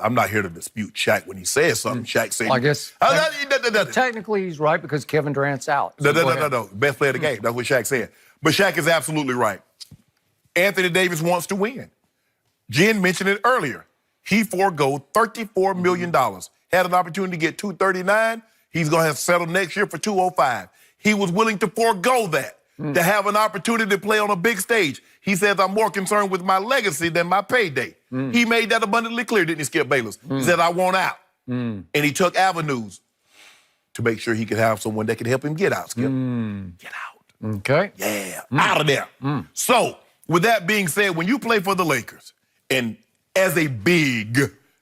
I'm not here to dispute Shaq when he says something. Shaq said, well, I guess technically he's right because Kevin Durant's out. So no. Best player of the game. That's what Shaq said. But Shaq is absolutely right. Anthony Davis wants to win. Jen mentioned it earlier. He forego $34 million. Had an opportunity to get $239. He's going to have to settle next year for $205. He was willing to forego that to have an opportunity to play on a big stage. He says, I'm more concerned with my legacy than my payday. He made that abundantly clear, didn't he, Skip Bayless? He said, I want out. And he took avenues to make sure he could have someone that could help him get out, Skip. Get out. Okay. Yeah, out of there. So, with that being said, when you play for the Lakers, and as a big,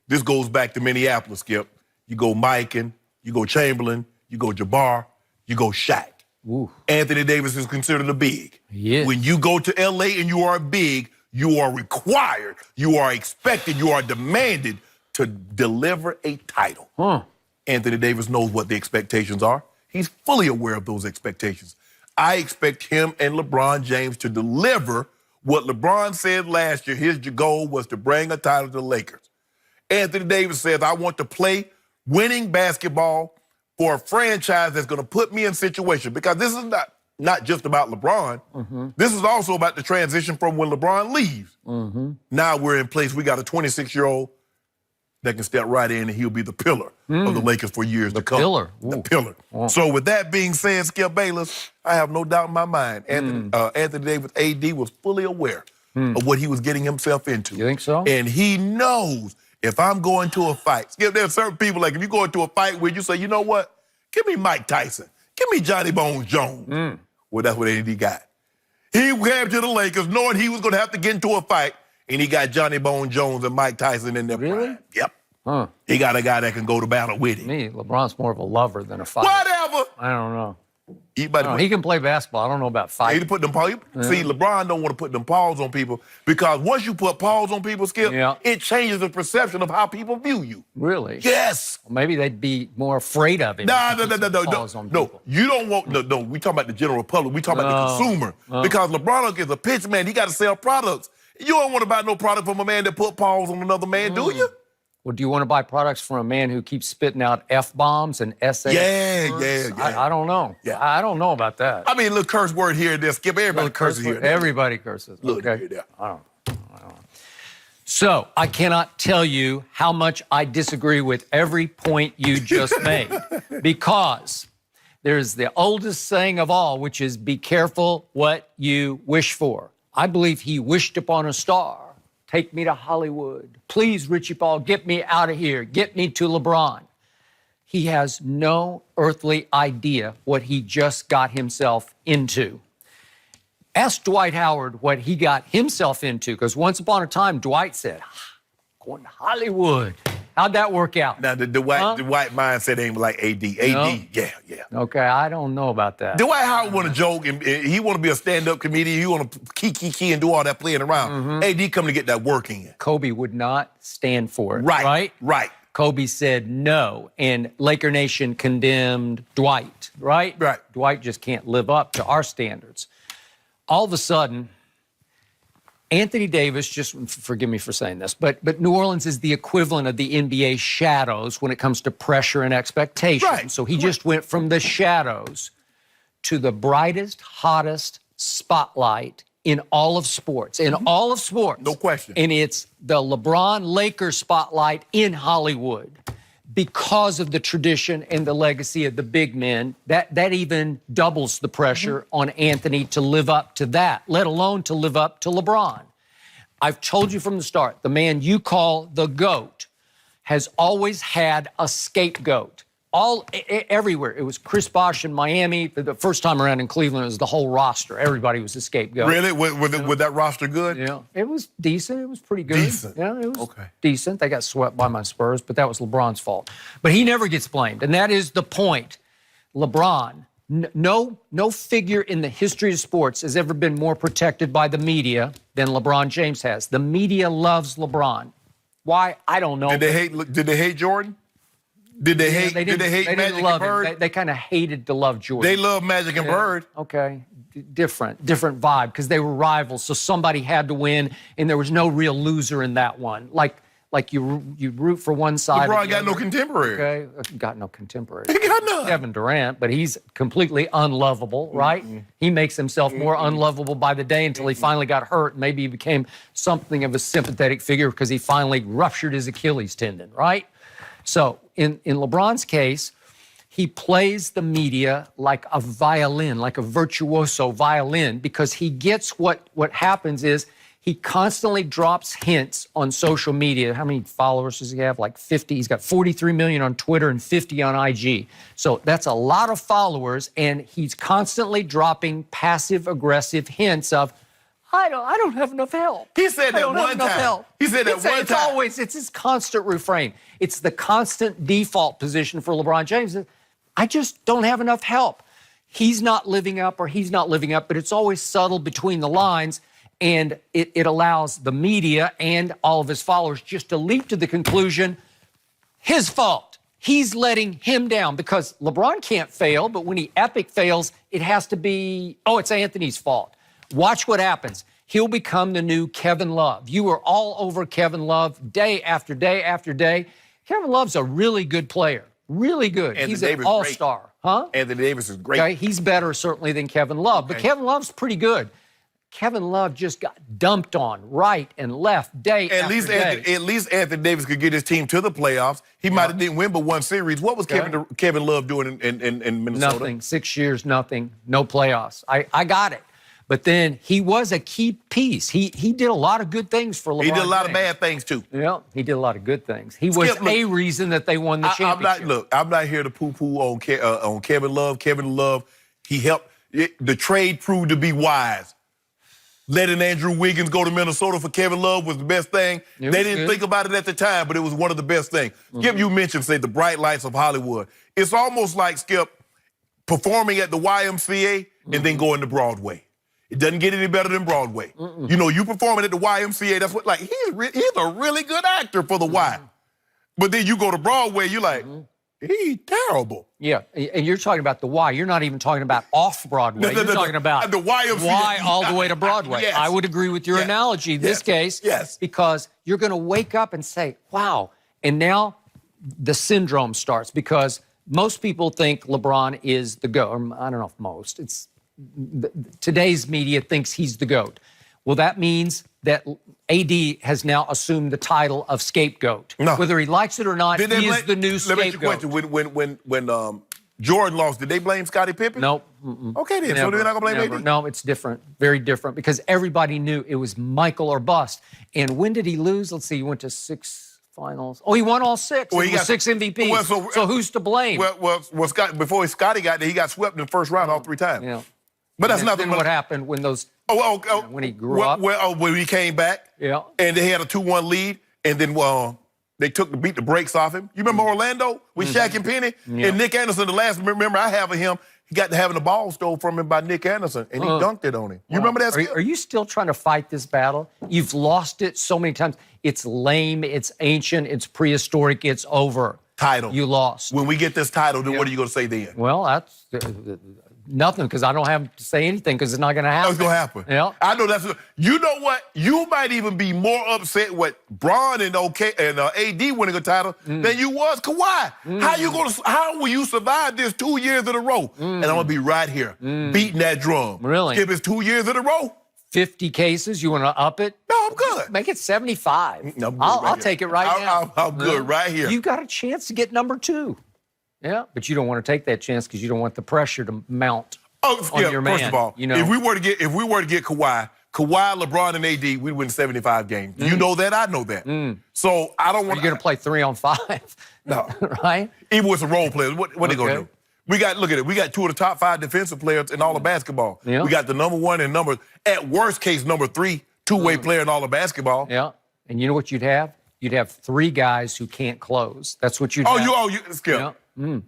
this goes back to Minneapolis, Skip, you go Mikan, you go Chamberlain, you go Jabbar, you go Shaq. Ooh. Anthony Davis is considered a big. Yes. When you go to L.A. and you are big, you are required, you are expected, you are demanded to deliver a title. Anthony Davis knows what the expectations are. He's fully aware of those expectations. I expect him and LeBron James to deliver what LeBron said last year. His goal was to bring a title to the Lakers. Anthony Davis says, I want to play winning basketball for a franchise that's going to put me in situation, because this is not just about LeBron. This is also about the transition from when LeBron leaves. Now we're in place. We got a 26-year-old that can step right in, and he'll be the pillar of the Lakers for years to come. The pillar. So with that being said, Skip Bayless, I have no doubt in my mind, Anthony Davis, AD, was fully aware of what he was getting himself into. You think so? And he knows, if I'm going to a fight, Skip, there are certain people, like if you go into a fight where you say, you know what, give me Mike Tyson, give me Johnny Bones Jones. Well, that's what AD got. He came to the Lakers knowing he was going to have to get into a fight, and he got Johnny Bones Jones and Mike Tyson in their prime. Yep. He got a guy that can go to battle with him. LeBron's more of a lover than a fighter. Whatever. I don't know. He can play basketball. I don't know about fighting. See, LeBron don't want to put them paws on people, because once you put paws on people, Skip, it changes the perception of how people view you. Really? Yes. Well, maybe they'd be more afraid of him. No. You don't want, no, we talking about the general public. We talking about the consumer. Because LeBron is a pitch man. He got to sell products. You don't want to buy no product from a man that put paws on another man, do you? Well, do you want to buy products from a man who keeps spitting out F-bombs and S.A.? Yeah. I don't know. I don't know about that. I mean, a little curse word here and there. Skip, everybody curses here. Everybody curses. Look okay. here and there. I don't know. So, I cannot tell you how much I disagree with every point you just made, because there's the oldest saying of all, which is, be careful what you wish for. I believe he wished upon a star. Take me to Hollywood. Please, Richie Paul, get me out of here. Get me to LeBron. He has no earthly idea what he just got himself into. Ask Dwight Howard what he got himself into, because once upon a time, Dwight said, going to Hollywood. How'd that work out? Now, the white mindset ain't like AD. AD, yeah. Okay, I don't know about that. Dwight Howard want to joke, and he want to be a stand-up comedian. He want to key and do all that playing around. AD come to get that work in. Kobe would not stand for it, right? Kobe said no, and Laker Nation condemned Dwight, right? Dwight just can't live up to our standards. All of a sudden, Anthony Davis, just forgive me for saying this, but New Orleans is the equivalent of the NBA shadows when it comes to pressure and expectation. So he just went from the shadows to the brightest, hottest spotlight in all of sports. All of sports. No question. And it's the LeBron Lakers spotlight in Hollywood. Because of the tradition and the legacy of the big men, that even doubles the pressure on Anthony to live up to that, let alone to live up to LeBron. I've told you from the start, the man you call the GOAT has always had a scapegoat. Everywhere. It was Chris Bosh in Miami. The first time around in Cleveland, it was the whole roster. Everybody was a scapegoat. Really? Was that roster good? Yeah. It was decent. It was pretty good. Yeah, it was decent. They got swept by my Spurs, but that was LeBron's fault. But he never gets blamed, and that is the point. LeBron, no figure in the history of sports has ever been more protected by the media than LeBron James has. The media loves LeBron. Why? I don't know. Did they hate Jordan? Did they hate Magic and Bird? They kind of hated to love Jordan. They love Magic and Bird. Okay. Different vibe, because they were rivals, so somebody had to win, and there was no real loser in that one. Like Like you root for one side. LeBron got no contemporary. Okay, got no contemporary. He got none. Kevin Durant, but he's completely unlovable, right? He makes himself more unlovable by the day until he finally got hurt. Maybe he became something of a sympathetic figure because he finally ruptured his Achilles tendon, right? So in LeBron's case, he plays the media like a violin, like a virtuoso violin, because he gets what happens is he constantly drops hints on social media. How many followers does he have? Like 50. He's got 43 million on Twitter and 50 on IG. So that's a lot of followers, and he's constantly dropping passive-aggressive hints of, I don't have enough help. He said that one time. He said that one time. It's his constant refrain. It's the constant default position for LeBron James. I just don't have enough help. He's not living up, but it's always subtle between the lines. And it allows the media and all of his followers just to leap to the conclusion, his fault. He's letting him down because LeBron can't fail, but when he epic fails, it has to be, it's Anthony's fault. Watch what happens. He'll become the new Kevin Love. You are all over Kevin Love day after day after day. Kevin Love's a really good player, really good. He's an all-star. Huh? Anthony Davis is great. Okay, he's better certainly than Kevin Love, but Kevin Love's pretty good. Kevin Love just got dumped on right and left day after day. At least Anthony Davis could get his team to the playoffs. He might have didn't win but one series. What was Kevin Love doing in Minnesota? Nothing. 6 years, nothing. No playoffs. I got it. But then he was a key piece. He did a lot of good things for LeBron. He did a lot of bad things too. Yeah, he did a lot of good things. He was a reason that they won the championship. I'm not here to poo-poo on Kevin Love. Kevin Love, he helped. The trade proved to be wise. Letting Andrew Wiggins go to Minnesota for Kevin Love was the best thing. They didn't think about it at the time, but it was one of the best things. Skip, you mentioned, say, the bright lights of Hollywood. It's almost like, Skip, performing at the YMCA and then going to Broadway. It doesn't get any better than Broadway. You know, you performing at the YMCA, that's what, like, he's a really good actor for the Y. But then you go to Broadway, you're like, he's terrible. Yeah, and you're talking about the Y. You're not even talking about off-Broadway. You're talking about the YMCA. Y all the way to Broadway. Yes. I would agree with your analogy in this case. Yes. Because you're going to wake up and say, wow. And now the syndrome starts because most people think LeBron is the GOAT. I don't know if most. Today's media thinks he's the GOAT. Well, that means that AD has now assumed the title of scapegoat. No. Whether he likes it or not, he is the new scapegoat. Let me ask you a question. When Jordan lost, did they blame Scottie Pippen? Nope. Okay, then. So they're not going to blame AD? No, it's different. Very different. Because everybody knew it was Michael or bust. And when did he lose? Let's see. He went to 6 finals. Oh, he won all 6. Well, he got 6 MVPs. Well, so who's to blame? Well, before Scottie got there, he got swept in the first round all 3 times. Yeah. But that's nothing. What happened when those... when he grew up. When he came back. Yeah. And they had a 2-1 lead. And then they beat the brakes off him. You remember Orlando with Shaq and Penny? Yeah. And Nick Anderson, the last memory I have of him, he got to having the ball stole from him by Nick Anderson, and he dunked it on him. You remember that? Are you still trying to fight this battle? You've lost it so many times. It's lame, it's ancient, it's prehistoric, it's over. Title. You lost. When we get this title, then what are you going to say then? Well, that's... nothing, because I don't have to say anything because it's not going to happen. It's going to happen. Yeah. I know that's... You know what? You might even be more upset with Bron and AD winning a title than you was Kawhi. How will you survive this 2 years in a row? And I'm going to be right here beating that drum. Really? If it's 2 years in a row. 50 cases, you want to up it? No, I'm good. Make it 75. No, I'll take it right now. I'm good right here. You've got a chance to get number 2. Yeah, but you don't want to take that chance because you don't want the pressure to mount on your man. First of all, if we were to get Kawhi, LeBron, and AD, we'd win 75 games. You know that, I know that. So I don't want. You're going to play 3-on-5, no, right? Even with some role players, what they going to do? Look at it. We got 2 of the top 5 defensive players in all of basketball. Yeah. We got the number 1 and at worst case, number 3 two-way player in all of basketball. Yeah, and you know what you'd have? You'd have 3 guys who can't close. That's what you'd have. Skip. Yeah.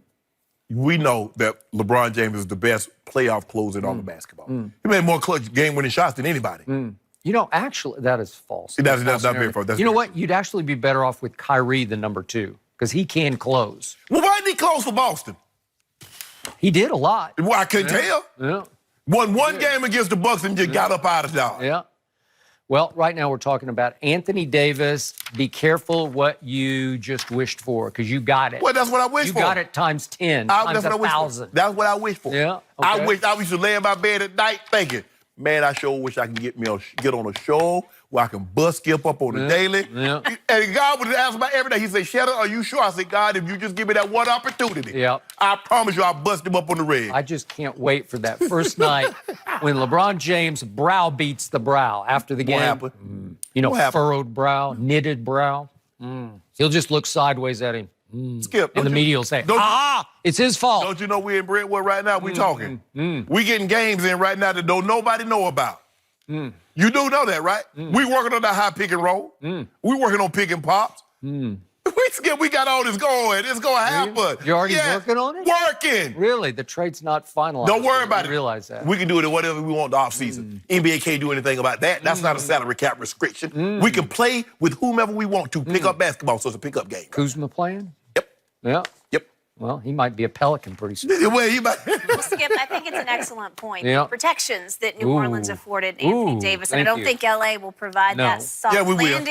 We know that LeBron James is the best playoff closer in all of basketball. He made more clutch game-winning shots than anybody. You know, actually, that is false. That's not very false. You know what? You'd actually be better off with Kyrie than number 2 because he can close. Well, why didn't he close for Boston? He did a lot. Well, I couldn't tell. Yeah. Won one game against the Bucks and just got up out of Dodge. Yeah. Well, right now we're talking about Anthony Davis. Be careful what you just wished for, because you got it. Well, that's what I wished for. You got it times 10, times 1,000. That's what I wish for. Yeah, I okay. used to lay in my bed at night thinking, man, I sure wish I could get on a show where I can bust Skip up on the daily. Yeah. And God would ask me every day. He said, Shannon, are you sure? I said, God, if you just give me that one opportunity, I promise you I'll bust him up on the red. I just can't wait for that first night when LeBron James browbeats the brow after the game. What happened? You know, furrowed brow, knitted brow. He'll just look sideways at him. Skip. And the media will say, it's his fault. Don't you know we're in Brentwood right now? We talking. We getting games in right now that don't nobody know about. You do know that, right? We working on that high pick and roll. We working on pick and pops. We got all this going. It's going to happen. You're already working on it? Working. Really? The trade's not finalized. Don't worry about it. I realize that. We can do it in whatever we want the offseason. NBA can't do anything about that. That's not a salary cap restriction. We can play with whomever we want to. Pick up basketball, so it's a pickup game. Kuzma playing? Yep. Yeah. Yep. Well, he might be a Pelican pretty soon. Well, he might. Well, Skip, I think it's an excellent point. Yeah. The protections that New Orleans afforded Anthony Davis, and I thank don't you. think LA will provide that soft Yeah, we will. landing.